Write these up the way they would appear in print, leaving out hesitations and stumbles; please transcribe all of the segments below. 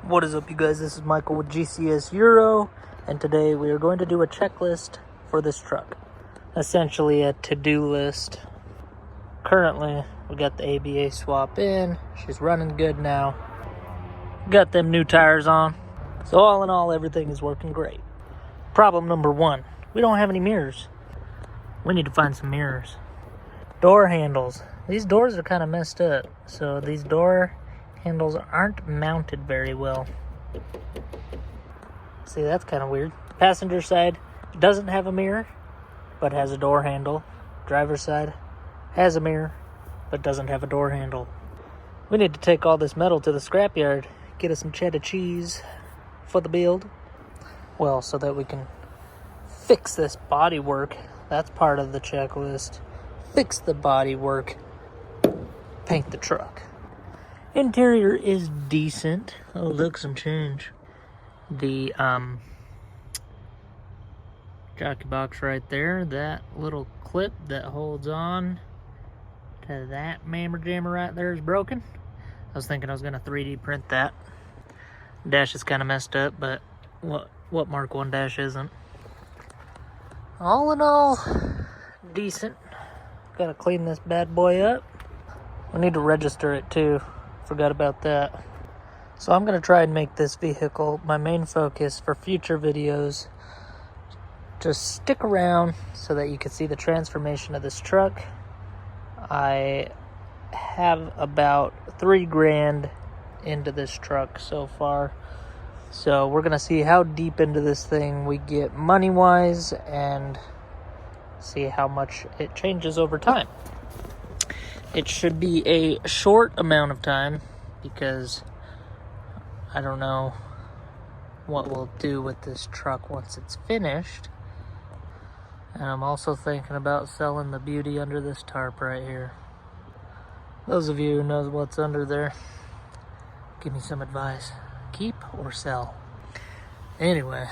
What is up, you guys? This is Michael with GCS Euro, and today we are going to do a checklist for this truck. Essentially a to-do list. Currently, we got the ABA swap in. She's running good now. Got them new tires on. So all in all, everything is working great. Problem number one, we don't have any mirrors. We need to find some mirrors. Door handles. These doors are kind of messed up. So these door handles aren't mounted very well. See, that's kind of weird. Passenger side doesn't have a mirror, but has a door handle. Driver's side has a mirror, but doesn't have a door handle. We need to take all this metal to the scrapyard, get us some cheddar cheese for the build. Well, so that we can fix this body work. That's part of the checklist. Fix the body work. Paint the truck. Interior is decent. Oh, look, some change. The jockey box right there, that little clip that holds on to that mammer jammer right there is broken. I was thinking I was gonna 3D print that. Dash is kind of messed up, but what Mark 1 dash isn't? All in all, decent. Gotta clean this bad boy up. We need to register it too. Forgot about that. So I'm gonna try and make this vehicle my main focus for future videos. Just stick around so that you can see the transformation of this truck. I have about $3,000 into this truck so far. So we're gonna see how deep into this thing we get money-wise and see how much it changes over time. It should be a short amount of time because I don't know what we'll do with this truck once it's finished. And I'm also thinking about selling the beauty under this tarp right here. Those of you who know what's under there, give me some advice. Keep or sell? Anyway,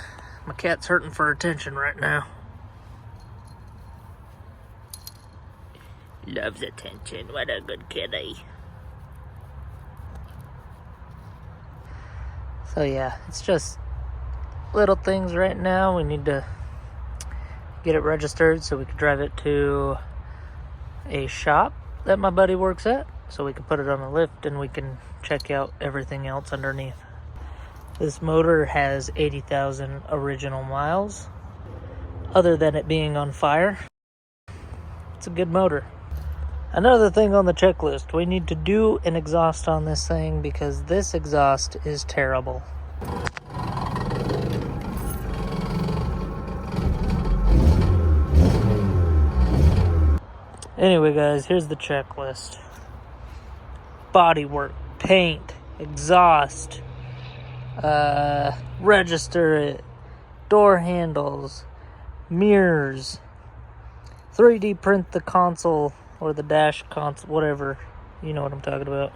my cat's hurting for attention right now. Loves attention. What a good kitty. So yeah, it's just little things right now. We need to get it registered so we can drive it to a shop that my buddy works at, so we can put it on a lift and we can check out everything else underneath. This motor has 80,000 original miles. Other than it being on fire, it's a good motor. Another thing on the checklist, we need to do an exhaust on this thing because this exhaust is terrible. Anyway guys, here's the checklist. Bodywork, paint, exhaust, register it, door handles, mirrors, 3D print the console or the dash console, whatever, you know what I'm talking about.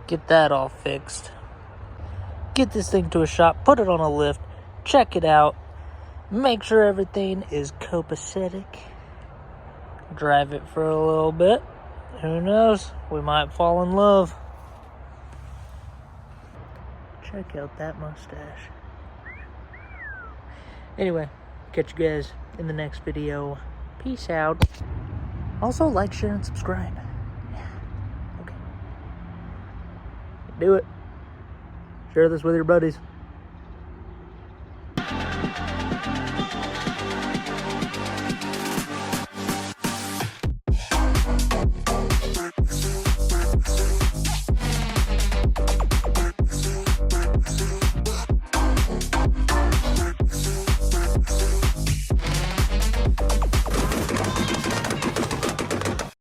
Get that all fixed. Get this thing to a shop, put it on a lift, check it out, make sure everything is copacetic, drive it for a little bit. Who knows? We might fall in love. Check out that mustache. Anyway, catch you guys in the next video. Peace out. Also, like, share, and subscribe. Yeah. Okay. Do it. Share this with your buddies.